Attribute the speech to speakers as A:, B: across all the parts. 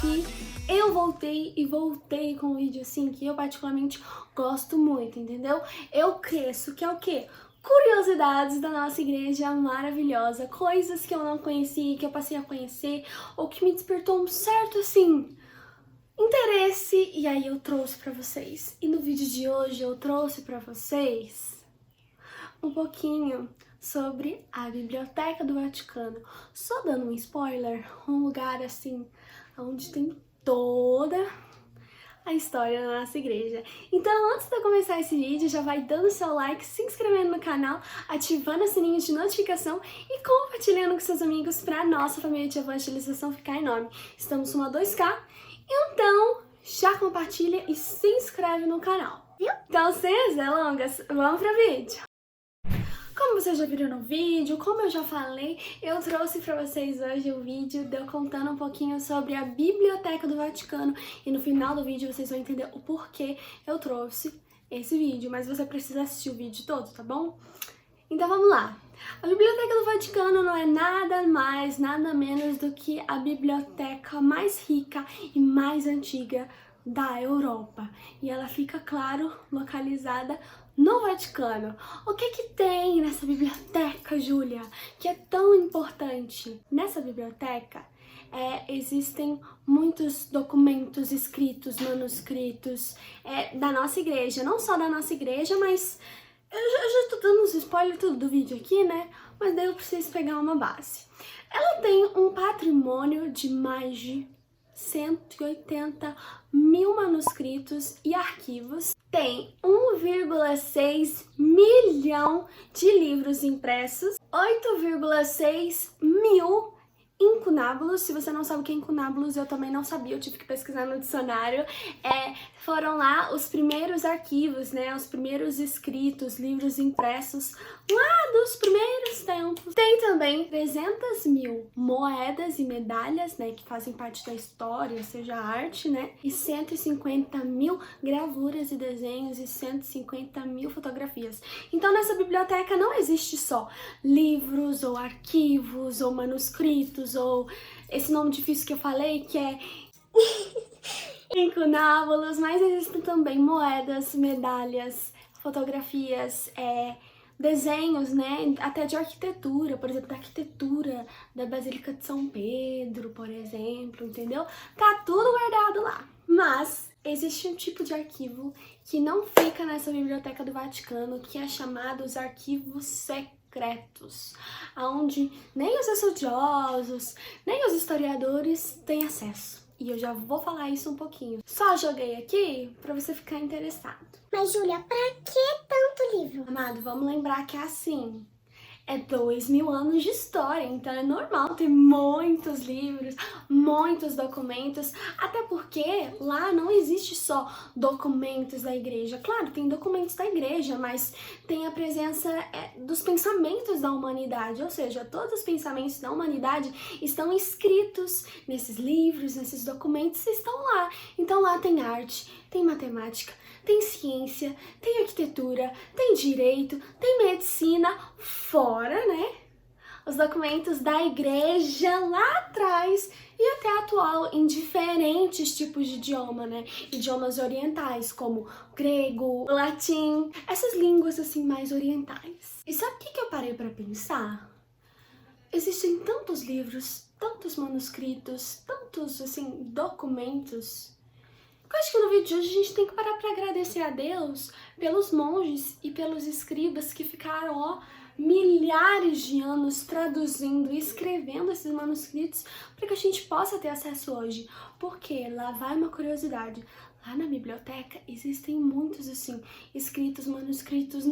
A: que eu voltei com um vídeo assim que eu particularmente gosto muito, entendeu? Eu cresço, que é o quê? Curiosidades da nossa igreja maravilhosa, coisas que eu não conhecia, que eu passei a conhecer, ou que me despertou um certo, assim, interesse, e aí eu trouxe pra vocês. E no vídeo de hoje eu trouxe pra vocês um pouquinho sobre a Biblioteca do Vaticano. Só dando um spoiler, um lugar assim, onde tem toda a história da nossa igreja. Então, antes de eu começar esse vídeo, já vai dando seu like, se inscrevendo no canal, ativando o sininho de notificação e compartilhando com seus amigos para nossa família de evangelização ficar enorme. Estamos com uma 2K, então já compartilha e se inscreve no canal. Então, sem as delongas, vamos pro vídeo! Como vocês já viram no vídeo, como eu já falei, eu trouxe pra vocês hoje o vídeo de eu contando um pouquinho sobre a Biblioteca do Vaticano e no final do vídeo vocês vão entender o porquê eu trouxe esse vídeo, mas você precisa assistir o vídeo todo, tá bom? Então vamos lá! A Biblioteca do Vaticano não é nada mais, nada menos do que a biblioteca mais rica e mais antiga da Europa. E ela fica, claro, localizada no Vaticano. O que tem nessa biblioteca, Júlia, que é tão importante? Nessa biblioteca existem muitos documentos escritos, manuscritos da nossa igreja. Não só da nossa igreja, mas eu já tô dando uns spoilers tudo do vídeo aqui, né? Mas daí eu preciso pegar uma base. Ela tem um patrimônio de mais de 180 mil manuscritos e arquivos. Tem 1,6 milhão de livros impressos, 8,6 mil incunábulos. Se você não sabe o que é incunábulos, eu também não sabia, eu tive que pesquisar no dicionário. Foram lá os primeiros arquivos, né, os primeiros escritos, livros impressos lá dos primeiros tempos. Tem também 300 mil moedas e medalhas, né, que fazem parte da história, seja arte, né, e 150 mil gravuras e desenhos e 150 mil fotografias. Então nessa biblioteca não existe só livros ou arquivos ou manuscritos ou esse nome difícil que eu falei que é incunábulos, mas existem também moedas, medalhas, fotografias, desenhos, né, até de arquitetura, por exemplo, da arquitetura da Basílica de São Pedro, por exemplo, entendeu? Tá tudo guardado lá. Mas existe um tipo de arquivo que não fica nessa Biblioteca do Vaticano, que é chamado os arquivos secretos, onde nem os estudiosos, nem os historiadores têm acesso. E eu já vou falar isso um pouquinho. Só joguei aqui pra você ficar interessado.
B: Mas, Júlia, pra que tanto livro?
A: Amado, vamos lembrar que é assim. É 2000 anos de história, então é normal ter muitos livros, muitos documentos, até porque lá não existe só documentos da igreja. Claro, tem documentos da igreja, mas tem a presença dos pensamentos da humanidade, ou seja, todos os pensamentos da humanidade estão escritos nesses livros, nesses documentos, estão lá. Então lá tem arte, tem matemática, tem ciência, tem arquitetura, tem direito, tem medicina, fora, né, os documentos da igreja lá atrás e até atual em diferentes tipos de idioma, né, idiomas orientais como grego, latim, essas línguas assim mais orientais. E sabe o que eu parei para pensar? Existem tantos livros, tantos manuscritos, tantos assim documentos. Eu acho que no vídeo de hoje a gente tem que parar para agradecer a Deus pelos monges e pelos escribas que ficaram, ó, milhares de anos traduzindo e escrevendo esses manuscritos para que a gente possa ter acesso hoje. Porque lá vai uma curiosidade, lá na biblioteca existem muitos, assim, escritos, manuscritos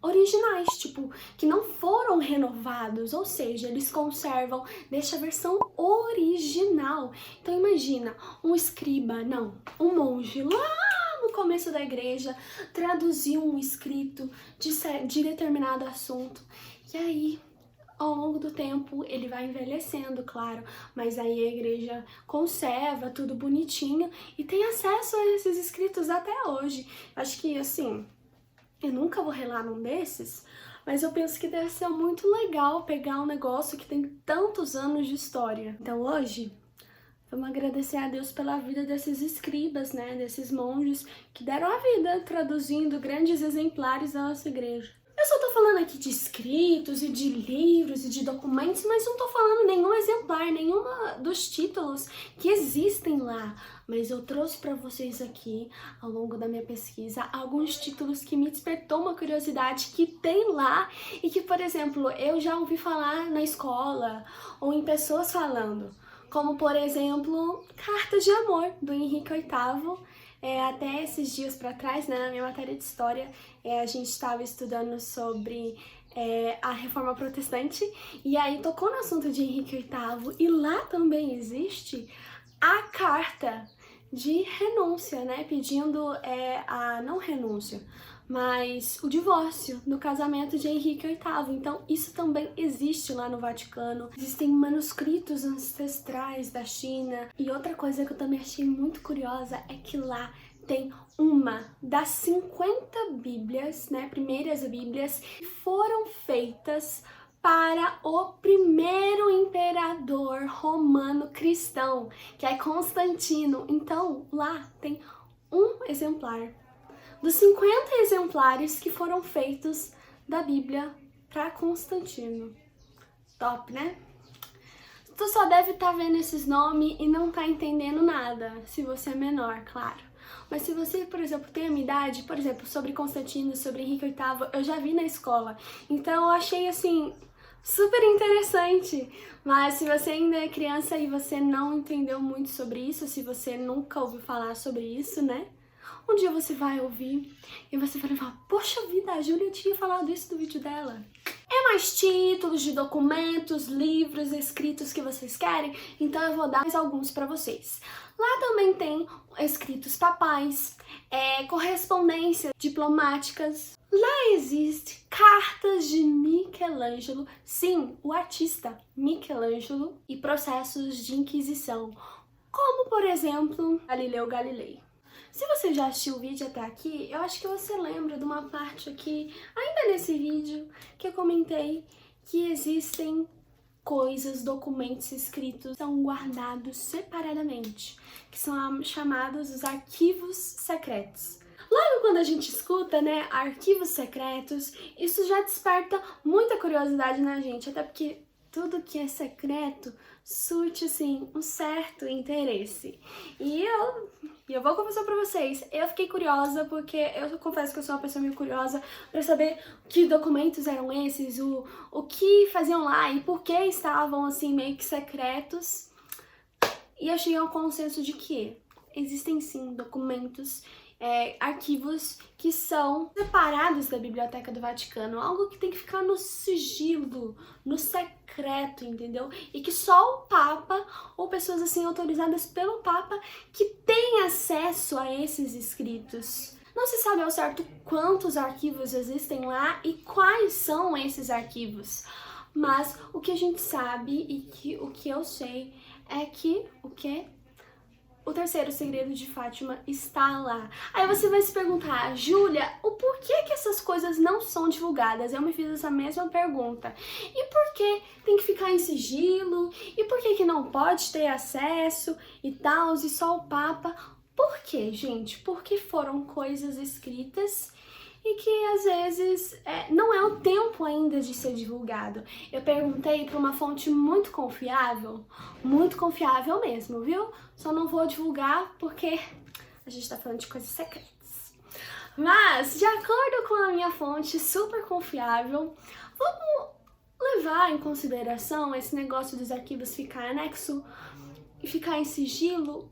A: originais, tipo, que não foram renovados, ou seja, eles conservam, deixa a versão original. Então imagina, um escriba, não, um monge lá no começo da igreja traduziu um escrito de determinado assunto, e aí ao longo do tempo ele vai envelhecendo, claro, mas aí a igreja conserva tudo bonitinho e tem acesso a esses escritos até hoje. Acho que, assim, eu nunca vou relar num desses, mas eu penso que deve ser muito legal pegar um negócio que tem tantos anos de história. Então hoje Vamos agradecer a Deus pela vida desses escribas, né? Desses monges que deram a vida traduzindo grandes exemplares da nossa igreja. Eu só tô falando aqui de escritos e de livros e de documentos, mas não tô falando nenhum exemplar, nenhuma dos títulos que existem lá. Mas eu trouxe para vocês aqui, ao longo da minha pesquisa, alguns títulos que me despertou uma curiosidade que tem lá e que, por exemplo, eu já ouvi falar na escola ou em pessoas falando. Como, por exemplo, Cartas de Amor, do Henrique VIII. Até esses dias para trás, né, na minha matéria de história, a gente estava estudando sobre a Reforma Protestante, e aí tocou no assunto de Henrique VIII, e lá também existe a carta de renúncia, né, pedindo não renúncia, mas o divórcio do casamento de Henrique VIII. Então, isso também existe lá no Vaticano. Existem manuscritos ancestrais da China. E outra coisa que eu também achei muito curiosa é que lá tem uma das 50 Bíblias, né, primeiras Bíblias, que foram feitas para o primeiro imperador romano cristão, que é Constantino. Então, lá tem um exemplar dos 50 exemplares que foram feitos da Bíblia para Constantino. Top, né? Tu só deve estar vendo esses nomes e não tá entendendo nada, se você é menor, claro. Mas se você, por exemplo, tem a minha idade, por exemplo, sobre Constantino, sobre Henrique VIII, eu já vi na escola. Então eu achei, assim, super interessante. Mas se você ainda é criança e você não entendeu muito sobre isso, se você nunca ouviu falar sobre isso, né? Um dia você vai ouvir e você vai falar, poxa vida, a Júlia tinha falado isso no vídeo dela. É mais títulos de documentos, livros, escritos que vocês querem? Então eu vou dar mais alguns para vocês. Lá também tem escritos papais, correspondências diplomáticas. Lá existe cartas de Michelangelo, sim, o artista Michelangelo, e processos de inquisição, como por exemplo Galileu Galilei. Se você já assistiu o vídeo até aqui, eu acho que você lembra de uma parte aqui, ainda nesse vídeo, que eu comentei que existem coisas, documentos escritos que são guardados separadamente, que são chamados os arquivos secretos. Logo quando a gente escuta, né, arquivos secretos, isso já desperta muita curiosidade na gente, até porque tudo que é secreto surte, assim, um certo interesse. E eu vou confessar pra vocês, eu fiquei curiosa porque eu confesso que eu sou uma pessoa meio curiosa pra saber que documentos eram esses, o que faziam lá e por que estavam, assim, meio que secretos. E eu cheguei ao consenso de que existem, sim, documentos, arquivos que são separados da Biblioteca do Vaticano, algo que tem que ficar no sigilo, no secreto, entendeu? E que só o Papa, ou pessoas assim autorizadas pelo Papa, que tem acesso a esses escritos. Não se sabe ao certo quantos arquivos existem lá e quais são esses arquivos, mas o que a gente sabe e o que eu sei é que o terceiro segredo de Fátima está lá. Aí você vai se perguntar, Júlia, o porquê que essas coisas não são divulgadas? Eu me fiz essa mesma pergunta. E por que tem que ficar em sigilo? E por que não pode ter acesso e tal? E só o Papa? Por quê, gente? Porque foram coisas escritas e que às vezes não é o tempo ainda de ser divulgado. Eu perguntei para uma fonte muito confiável mesmo, viu? Só não vou divulgar porque a gente tá falando de coisas secretas. Mas, de acordo com a minha fonte super confiável, vamos levar em consideração esse negócio dos arquivos ficar anexo e ficar em sigilo.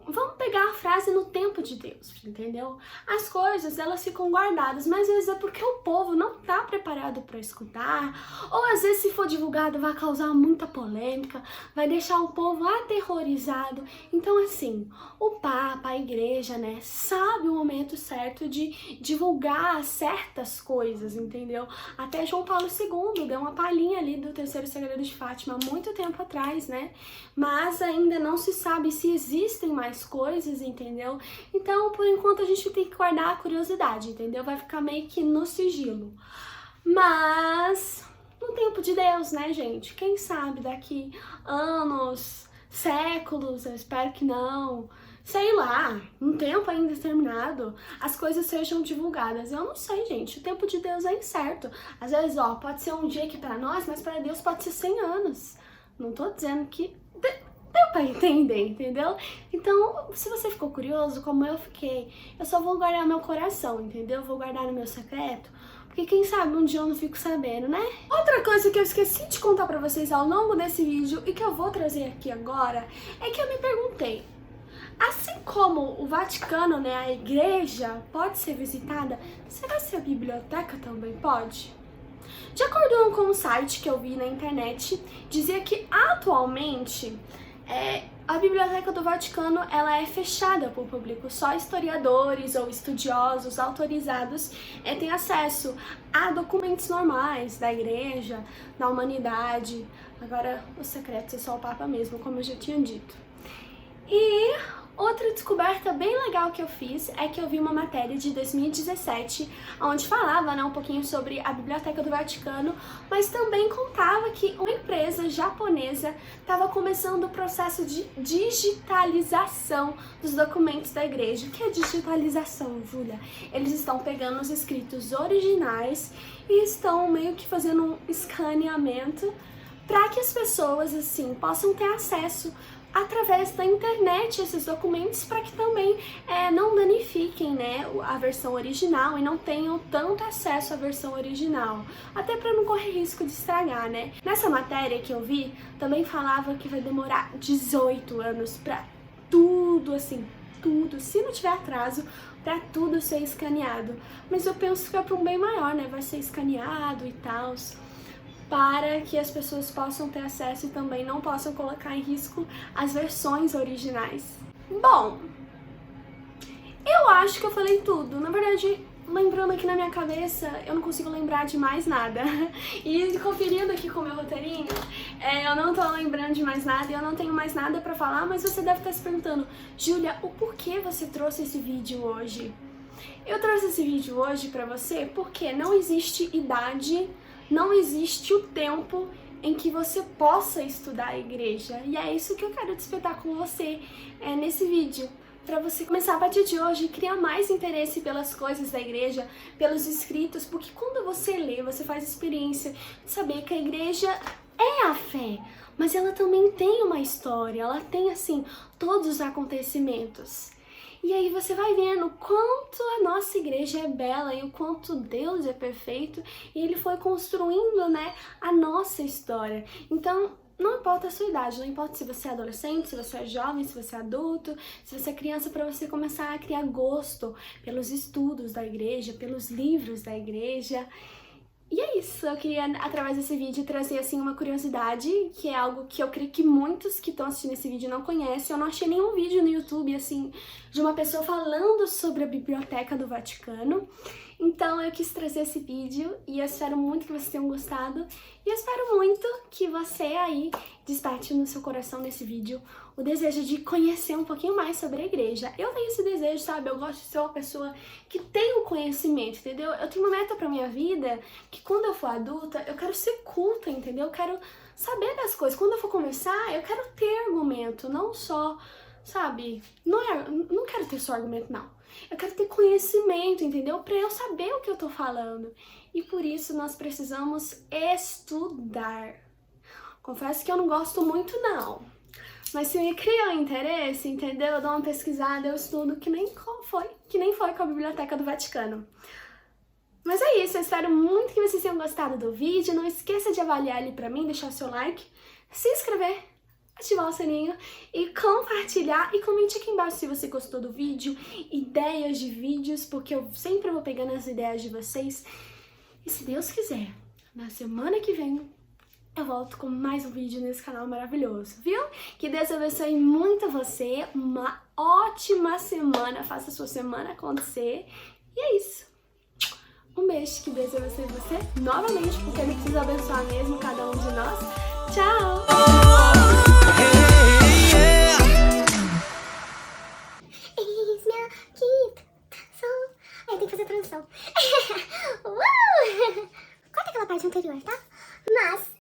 A: Vamos pegar a frase no tempo de Deus, entendeu? As coisas, elas ficam guardadas, mas às vezes é porque o povo não tá preparado para escutar, ou às vezes se for divulgado vai causar muita polêmica, vai deixar o povo aterrorizado. Então assim, o Papa, a igreja, né, sabe o momento certo de divulgar certas coisas, entendeu? Até João Paulo II deu uma palhinha ali do terceiro segredo de Fátima há muito tempo atrás, né? Mas ainda não se sabe se existem mais coisas, entendeu? Então, por enquanto, a gente tem que guardar a curiosidade, entendeu? Vai ficar meio que no sigilo. Mas, no tempo de Deus, né, gente? Quem sabe daqui anos, séculos, eu espero que não, sei lá, um tempo ainda determinado, as coisas sejam divulgadas. Eu não sei, gente, o tempo de Deus é incerto. Às vezes, ó, pode ser um dia aqui pra nós, mas pra Deus pode ser 100 anos. Não tô dizendo que deu pra entender, entendeu? Então, se você ficou curioso, como eu fiquei, eu só vou guardar meu coração, entendeu? Vou guardar no meu secreto, porque quem sabe um dia eu não fico sabendo, né? Outra coisa que eu esqueci de contar pra vocês ao longo desse vídeo e que eu vou trazer aqui agora, é que eu me perguntei, assim como o Vaticano, né, a igreja, pode ser visitada, será que a biblioteca também pode? De acordo com um site que eu vi na internet, dizia que atualmente a Biblioteca do Vaticano ela é fechada para o público, só historiadores ou estudiosos autorizados têm acesso a documentos normais da igreja, da humanidade. Agora, os secretos é só o Papa mesmo, como eu já tinha dito. E outra descoberta bem legal que eu fiz é que eu vi uma matéria de 2017 onde falava, né, um pouquinho sobre a Biblioteca do Vaticano, mas também contava que uma empresa japonesa estava começando o processo de digitalização dos documentos da igreja. O que é digitalização, Júlia? Eles estão pegando os escritos originais e estão meio que fazendo um escaneamento para que as pessoas, assim, possam ter acesso através da internet esses documentos para que também não danifiquem, né, a versão original e não tenham tanto acesso à versão original, até para não correr risco de estragar, né. Nessa matéria que eu vi, também falava que vai demorar 18 anos para tudo, assim, tudo, se não tiver atraso, para tudo ser escaneado. Mas eu penso que é para um bem maior, né, vai ser escaneado e tal, para que as pessoas possam ter acesso e também não possam colocar em risco as versões originais. Bom, eu acho que eu falei tudo. Na verdade, lembrando aqui na minha cabeça, eu não consigo lembrar de mais nada. E conferindo aqui com o meu roteirinho, eu não tô lembrando de mais nada e eu não tenho mais nada pra falar, mas você deve estar se perguntando, Júlia, o porquê você trouxe esse vídeo hoje? Eu trouxe esse vídeo hoje pra você porque não existe idade, não existe o tempo em que você possa estudar a igreja. E é isso que eu quero despertar com você nesse vídeo. Para você começar a partir de hoje, criar mais interesse pelas coisas da igreja, pelos escritos, porque quando você lê, você faz experiência de saber que a igreja é a fé, mas ela também tem uma história, ela tem, assim, todos os acontecimentos. E aí você vai vendo o quanto a nossa igreja é bela e o quanto Deus é perfeito e Ele foi construindo, né, a nossa história. Então, não importa a sua idade, não importa se você é adolescente, se você é jovem, se você é adulto, se você é criança, para você começar a criar gosto pelos estudos da igreja, pelos livros da igreja. E é isso, eu queria, através desse vídeo, trazer, assim, uma curiosidade, que é algo que eu creio que muitos que estão assistindo esse vídeo não conhecem. Eu não achei nenhum vídeo no YouTube, assim, de uma pessoa falando sobre a Biblioteca do Vaticano. Então eu quis trazer esse vídeo e eu espero muito que vocês tenham gostado. E eu espero muito que você aí desperte no seu coração nesse vídeo o desejo de conhecer um pouquinho mais sobre a igreja. Eu tenho esse desejo, sabe? Eu gosto de ser uma pessoa que tem um conhecimento, entendeu? Eu tenho uma meta pra minha vida que quando eu for adulta, eu quero ser culta, entendeu? Eu quero saber das coisas. Quando eu for conversar, eu quero ter argumento, não só, sabe? Não quero ter só argumento, não. Eu quero ter conhecimento, entendeu? Pra eu saber o que eu tô falando. E por isso nós precisamos estudar. Confesso que eu não gosto muito, não. Mas se me cria um interesse, entendeu? Eu dou uma pesquisada, eu estudo, que nem foi com a Biblioteca do Vaticano. Mas é isso, eu espero muito que vocês tenham gostado do vídeo. Não esqueça de avaliar ali pra mim, deixar seu like, se inscrever, ativar o sininho e compartilhar. E comente aqui embaixo se você gostou do vídeo, ideias de vídeos, porque eu sempre vou pegando as ideias de vocês. E se Deus quiser, na semana que vem, eu volto com mais um vídeo nesse canal maravilhoso, viu? Que Deus abençoe muito você, uma ótima semana, faça a sua semana acontecer. E é isso. Um beijo, que Deus abençoe você novamente, porque Ele precisa abençoar mesmo cada um de nós. Tchau!
B: Aí tem que fazer a transição. Corta aquela parte anterior, tá? Mas